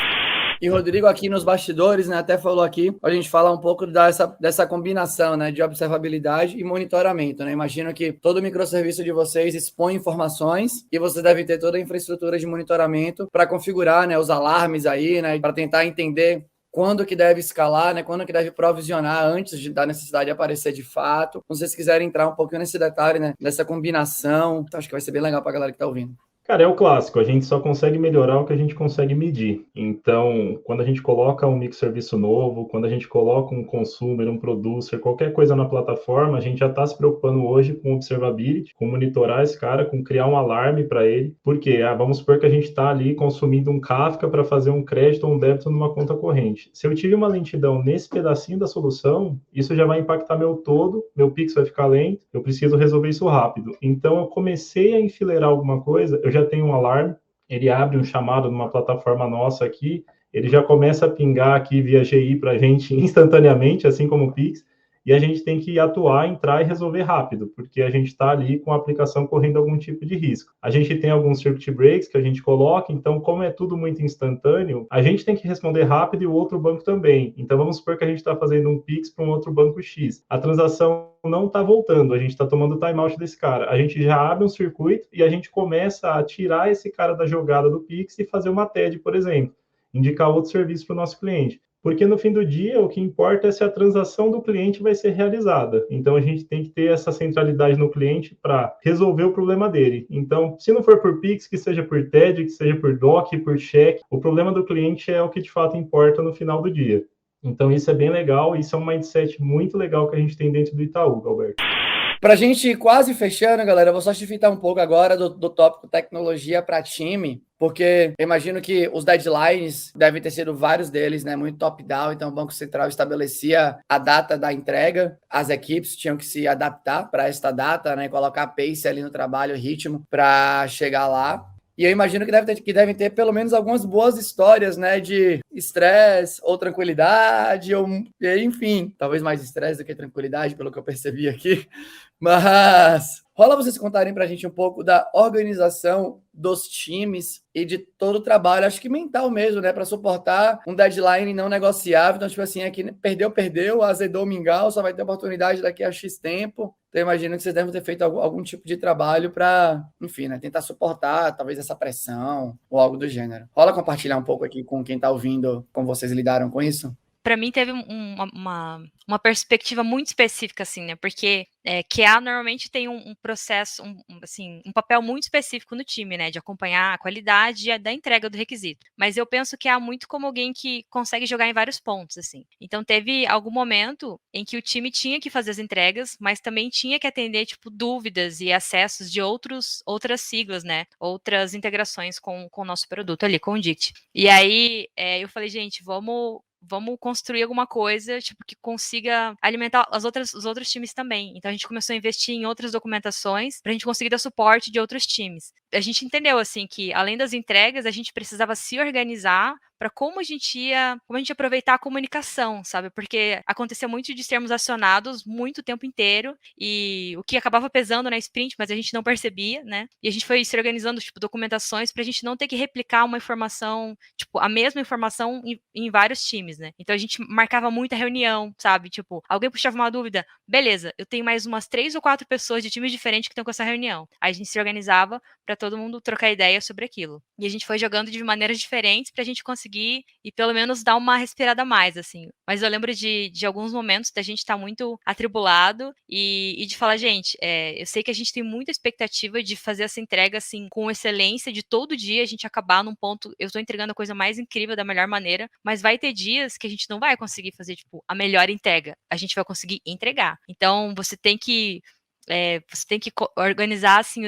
E o Rodrigo aqui nos bastidores, né, até falou aqui, a gente fala um pouco dessa combinação, né, de observabilidade e monitoramento, né? Imagino que todo microserviço de vocês expõe informações e vocês devem ter toda a infraestrutura de monitoramento para configurar, né, os alarmes aí, né, para tentar entender quando que deve escalar, né, quando que deve provisionar antes da necessidade aparecer de fato. Então, se vocês quiserem entrar um pouquinho nesse detalhe, né, dessa combinação, então acho que vai ser bem legal para a galera que está ouvindo. Cara, é o clássico, a gente só consegue melhorar o que a gente consegue medir. Então, quando a gente coloca um microserviço novo, quando a gente coloca um consumer, um producer, qualquer coisa na plataforma, a gente já está se preocupando hoje com observability, com monitorar esse cara, com criar um alarme para ele. Por quê? Vamos supor que a gente está ali consumindo um Kafka para fazer um crédito ou um débito numa conta corrente. Se eu tive uma lentidão nesse pedacinho da solução, isso já vai impactar meu todo, meu Pix vai ficar lento, eu preciso resolver isso rápido. Então, eu comecei a enfileirar alguma coisa, eu já tenho um alarme, ele abre um chamado numa plataforma nossa aqui, ele já começa a pingar aqui via GI para a gente instantaneamente, assim como o Pix, e a gente tem que atuar, entrar e resolver rápido, porque a gente está ali com a aplicação correndo algum tipo de risco. A gente tem alguns circuit breaks que a gente coloca, então como é tudo muito instantâneo, a gente tem que responder rápido e o outro banco também. Então vamos supor que a gente está fazendo um Pix para um outro banco X. A transação não está voltando, a gente está tomando timeout desse cara. A gente já abre um circuito e a gente começa a tirar esse cara da jogada do Pix e fazer uma TED, por exemplo, indicar outro serviço para o nosso cliente. Porque no fim do dia, o que importa é se a transação do cliente vai ser realizada. Então, a gente tem que ter essa centralidade no cliente para resolver o problema dele. Então, se não for por Pix, que seja por TED, que seja por DOC, por cheque, o problema do cliente é o que de fato importa no final do dia. Então, isso é bem legal, isso é um mindset muito legal que a gente tem dentro do Itaú, Alberto. Para a gente ir quase fechando, galera, eu vou só shiftar um pouco agora do tópico tecnologia para time, porque eu imagino que os deadlines devem ter sido vários deles, né? Muito top-down, então o Banco Central estabelecia a data da entrega, as equipes tinham que se adaptar para esta data, né? Colocar pace ali no trabalho, ritmo, para chegar lá. E eu imagino que devem ter pelo menos algumas boas histórias, né, de estresse ou tranquilidade, ou enfim, talvez mais estresse do que tranquilidade, pelo que eu percebi aqui. Mas rola vocês contarem pra gente um pouco da organização dos times e de todo o trabalho, acho que mental mesmo, né? Para suportar um deadline não negociável. Então, tipo assim, aqui perdeu, azedou o mingau, só vai ter oportunidade daqui a X tempo. Então, imagino que vocês devem ter feito algum tipo de trabalho para, enfim, né? Tentar suportar, talvez, essa pressão ou algo do gênero. Rola compartilhar um pouco aqui com quem tá ouvindo, como vocês lidaram com isso? Para mim teve uma perspectiva muito específica, assim, né? Porque QA normalmente tem um processo, um papel muito específico no time, né? De acompanhar a qualidade da entrega do requisito. Mas eu penso QA muito como alguém que consegue jogar em vários pontos, assim. Então teve algum momento em que o time tinha que fazer as entregas, mas também tinha que atender, tipo, dúvidas e acessos de outras siglas, né? Outras integrações com o nosso produto ali, com o Dict. E aí eu falei, gente, vamos construir alguma coisa, tipo, que consiga alimentar os outros times também. Então, a gente começou a investir em outras documentações para a gente conseguir dar suporte de outros times. A gente entendeu, assim, que além das entregas, a gente precisava se organizar para como a gente ia aproveitar a comunicação, sabe? Porque acontecia muito de sermos acionados muito o tempo inteiro e o que acabava pesando na sprint, mas a gente não percebia, né? E a gente foi se organizando, tipo, documentações para a gente não ter que replicar uma informação, tipo, a mesma informação em vários times, né? Então a gente marcava muita reunião, sabe? Tipo, alguém puxava uma dúvida, beleza, eu tenho mais umas 3 ou 4 pessoas de times diferentes que estão com essa reunião. Aí a gente se organizava para todo mundo trocar ideia sobre aquilo. E a gente foi jogando de maneiras diferentes para a gente conseguir e pelo menos dar uma respirada a mais, assim. Mas eu lembro de alguns momentos da gente estar muito atribulado e de falar, gente, eu sei que a gente tem muita expectativa de fazer essa entrega, assim, com excelência, de todo dia a gente acabar num ponto, eu estou entregando a coisa mais incrível da melhor maneira, mas vai ter dias que a gente não vai conseguir fazer, tipo, a melhor entrega. A gente vai conseguir entregar. Então, você tem que organizar, assim,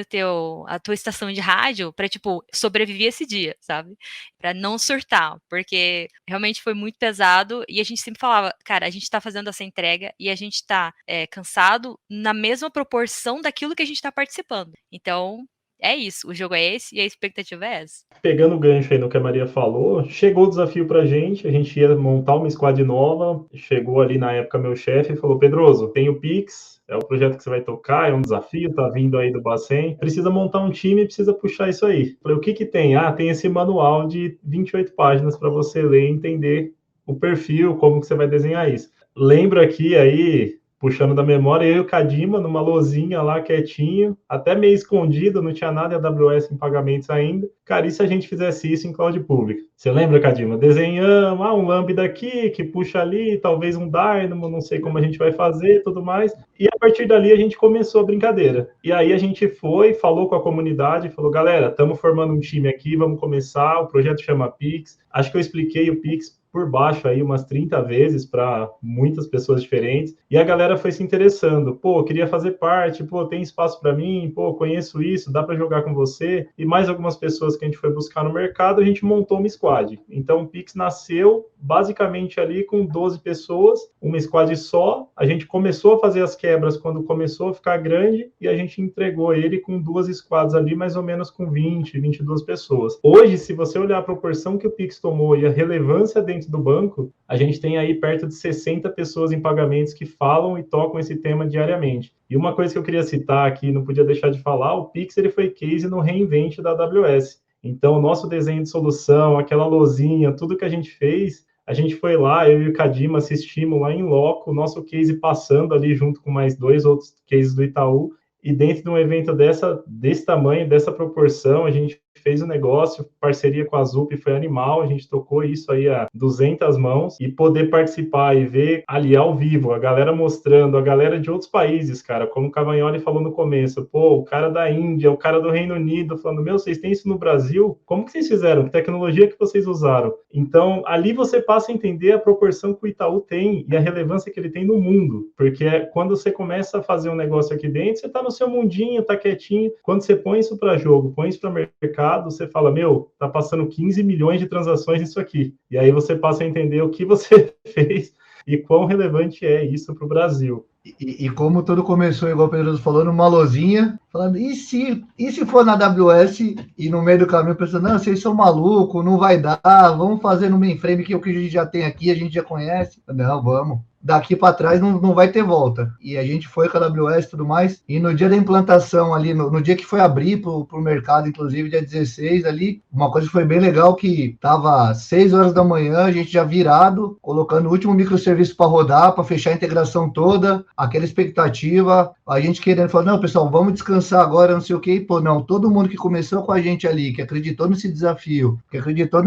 a tua estação de rádio para, tipo, sobreviver esse dia, sabe? Para não surtar, porque realmente foi muito pesado e a gente sempre falava, cara, a gente tá fazendo essa entrega e a gente tá cansado na mesma proporção daquilo que a gente tá participando. Então, é isso, o jogo é esse e a expectativa é essa. Pegando o gancho aí no que a Maria falou, chegou o desafio pra gente, a gente ia montar uma squad nova, chegou ali na época meu chefe e falou, Pedroso, tem o Pix, é o projeto que você vai tocar, é um desafio, tá vindo aí do Bacen, precisa montar um time e precisa puxar isso aí. Falei, o que tem? Tem esse manual de 28 páginas para você ler e entender o perfil, como que você vai desenhar isso. Lembro aqui aí, puxando da memória, eu e o Kadima, numa lozinha lá, quietinho, até meio escondido, não tinha nada em AWS em pagamentos ainda. Cara, e se a gente fizesse isso em cloud público? Você lembra, Kadima? Desenhamos um Lambda aqui, que puxa ali, talvez um Dynamo, não sei como a gente vai fazer, tudo mais. E a partir dali a gente começou a brincadeira. E aí a gente foi, falou com a comunidade, falou, galera, estamos formando um time aqui, vamos começar, o projeto chama Pix. Acho que eu expliquei o Pix por baixo aí umas 30 vezes para muitas pessoas diferentes, e a galera foi se interessando, pô, queria fazer parte, pô, tem espaço para mim, pô, conheço isso, dá para jogar com você, e mais algumas pessoas que a gente foi buscar no mercado, a gente montou uma squad. Então o Pix nasceu basicamente ali com 12 pessoas, uma squad só, a gente começou a fazer as quebras quando começou a ficar grande, e a gente entregou ele com 2 squads ali, mais ou menos com 20, 22 pessoas. Hoje, se você olhar a proporção que o Pix tomou e a relevância dentro do banco, a gente tem aí perto de 60 pessoas em pagamentos que falam e tocam esse tema diariamente. E uma coisa que eu queria citar aqui, não podia deixar de falar, o Pix ele foi case no reinvent da AWS. Então, o nosso desenho de solução, aquela lozinha, tudo que a gente fez, a gente foi lá, eu e o Kadima assistimos lá em loco, o nosso case passando ali junto com mais 2 outros cases do Itaú, e dentro de um evento desse tamanho, dessa proporção, a gente fez o negócio, parceria com a Zup foi animal, a gente tocou isso aí a 200 mãos, e poder participar e ver ali ao vivo, a galera mostrando, a galera de outros países, cara, como o Cavagnoli falou no começo, pô, o cara da Índia, o cara do Reino Unido, falando, meu, vocês têm isso no Brasil? Como que vocês fizeram? Que tecnologia que vocês usaram? Então, ali você passa a entender a proporção que o Itaú tem e a relevância que ele tem no mundo, porque quando você começa a fazer um negócio aqui dentro, você tá no seu mundinho, tá quietinho, quando você põe isso para jogo, põe isso para mercado, você fala, meu, tá passando 15 milhões de transações nisso aqui. E aí você passa a entender o que você fez e quão relevante é isso para o Brasil. E como tudo começou, igual o Pedro falou, numa lozinha, falando, e se for na AWS e no meio do caminho pensando, não, vocês são malucos, não vai dar, vamos fazer no mainframe que é o que a gente já tem aqui, a gente já conhece. Não, vamos. daqui para trás não vai ter volta. E a gente foi com a AWS e tudo mais, e no dia da implantação ali, no dia que foi abrir para o mercado, inclusive dia 16 ali, uma coisa que foi bem legal, que tava 6 horas da manhã, a gente já virado, colocando o último microserviço para rodar, para fechar a integração toda, aquela expectativa, a gente querendo falar, não, pessoal, vamos descansar agora, não sei o quê, e, pô, não, todo mundo que começou com a gente ali, que acreditou nesse desafio, que acreditou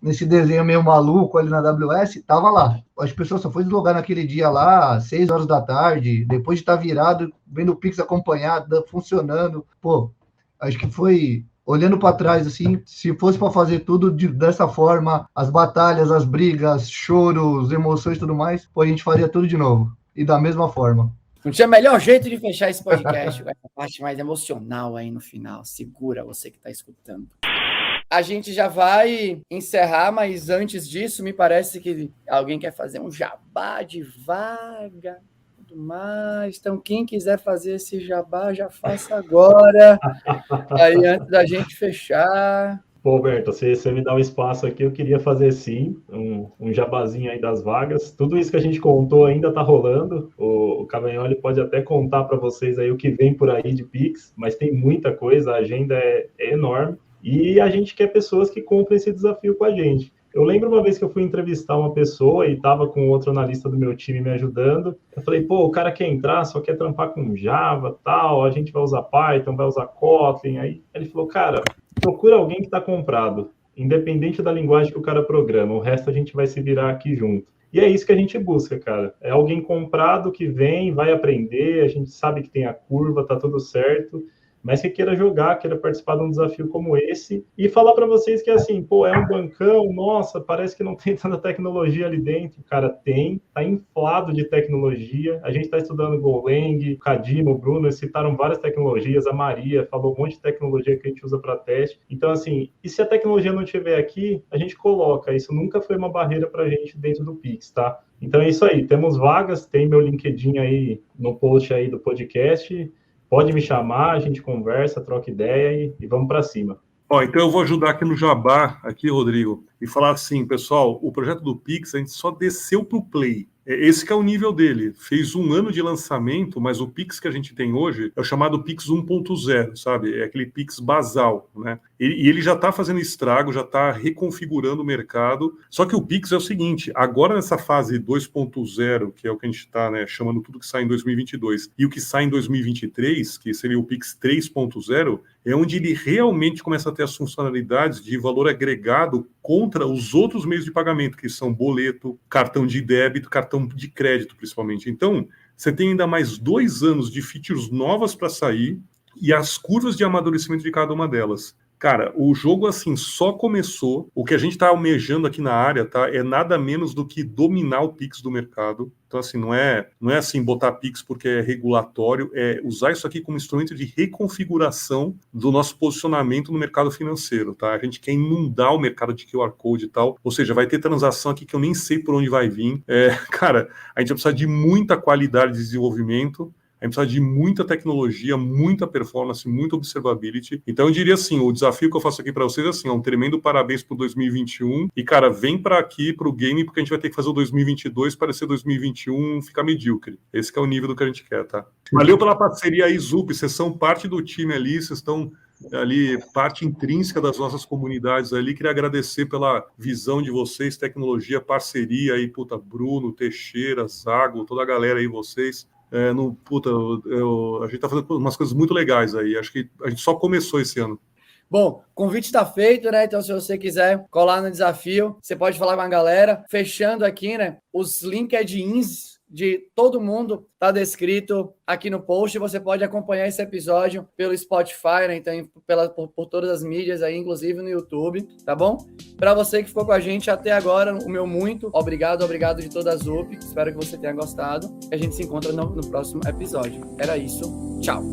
nesse desenho meio maluco ali na AWS, tava lá. As pessoas só foi deslogar naquele dia lá, 6 horas da tarde, depois de estar virado, vendo o Pix acompanhado, funcionando. Pô, acho que foi, olhando para trás, assim, se fosse para fazer tudo dessa forma, as batalhas, as brigas, choros, emoções e tudo mais, pô, a gente faria tudo de novo. E da mesma forma. Não tinha melhor jeito de fechar esse podcast, com essa parte mais emocional aí no final. Segura você que está escutando. A gente já vai encerrar, mas antes disso, me parece que alguém quer fazer um jabá de vaga e tudo mais. Então, quem quiser fazer esse jabá, já faça agora. Aí, antes da gente fechar. Pô, Alberto, você me dá um espaço aqui, eu queria fazer sim, um jabazinho aí das vagas. Tudo isso que a gente contou ainda está rolando. O Cavagnoli pode até contar para vocês aí o que vem por aí de Pix, mas tem muita coisa, a agenda é enorme. E a gente quer pessoas que comprem esse desafio com a gente. Eu lembro uma vez que eu fui entrevistar uma pessoa e estava com outro analista do meu time me ajudando. Eu falei, pô, o cara quer entrar, só quer trampar com Java, tal, a gente vai usar Python, vai usar Kotlin. Aí ele falou, cara, procura alguém que está comprado, independente da linguagem que o cara programa, o resto a gente vai se virar aqui junto. E é isso que a gente busca, cara. É alguém comprado que vem, vai aprender, a gente sabe que tem a curva, tá tudo certo, mas que queira jogar, queira participar de um desafio como esse, e falar para vocês que, assim, pô, é um bancão, nossa, parece que não tem tanta tecnologia ali dentro. Cara, tem, tá inflado de tecnologia, a gente tá estudando Golang, o Kadima, o Bruno, eles citaram várias tecnologias, a Maria falou um monte de tecnologia que a gente usa para teste. Então, assim, e se a tecnologia não estiver aqui, a gente coloca, isso nunca foi uma barreira pra gente dentro do Pix, tá? Então é isso aí, temos vagas, tem meu LinkedIn aí no post aí do podcast. Pode me chamar, a gente conversa, troca ideia e vamos para cima. Ó, então eu vou ajudar aqui no jabá, aqui, Rodrigo, e falar assim, pessoal, o projeto do Pix, a gente só desceu para o Play. Esse que é o nível dele. Fez 1 ano de lançamento, mas o Pix que a gente tem hoje é o chamado Pix 1.0, sabe? É aquele Pix basal, né? E ele já está fazendo estrago, já está reconfigurando o mercado. Só que o Pix é o seguinte, agora nessa fase 2.0, que é o que a gente está, né, chamando tudo que sai em 2022, e o que sai em 2023, que seria o Pix 3.0, é onde ele realmente começa a ter as funcionalidades de valor agregado contra os outros meios de pagamento, que são boleto, cartão de débito, cartão de crédito, principalmente. Então, você tem ainda mais 2 anos de features novas para sair e as curvas de amadurecimento de cada uma delas. Cara, o jogo, assim, só começou. O que a gente está almejando aqui na área, tá? É nada menos do que dominar o Pix do mercado. Então, assim, não é assim botar Pix porque é regulatório, é usar isso aqui como instrumento de reconfiguração do nosso posicionamento no mercado financeiro, tá? A gente quer inundar o mercado de QR Code e tal, ou seja, vai ter transação aqui que eu nem sei por onde vai vir. Cara, a gente vai precisar de muita qualidade de desenvolvimento, a gente precisa de muita tecnologia, muita performance, muita observability. Então eu diria assim, o desafio que eu faço aqui para vocês é assim, um tremendo parabéns para o 2021 e, cara, vem para aqui, para o game, porque a gente vai ter que fazer o 2022 parecer 2021, ficar medíocre. Esse que é o nível do que a gente quer, tá? Valeu pela parceria aí, Zup, vocês são parte do time ali, vocês estão ali, parte intrínseca das nossas comunidades ali. Queria agradecer pela visão de vocês, tecnologia, parceria aí, puta, Bruno, Teixeira, Zago, toda a galera aí, vocês. A gente tá fazendo umas coisas muito legais aí. Acho que a gente só começou esse ano. Bom, o convite está feito, né? Então, se você quiser colar no desafio, você pode falar com a galera. Fechando aqui, né? Os LinkedIns de todo mundo tá descrito aqui no post. Você pode acompanhar esse episódio pelo Spotify, né? Então, por todas as mídias aí, inclusive no YouTube, tá bom? Para você que ficou com a gente até agora, o meu muito obrigado de toda a Zup. Espero que você tenha gostado. A gente se encontra no próximo episódio. Era isso. Tchau.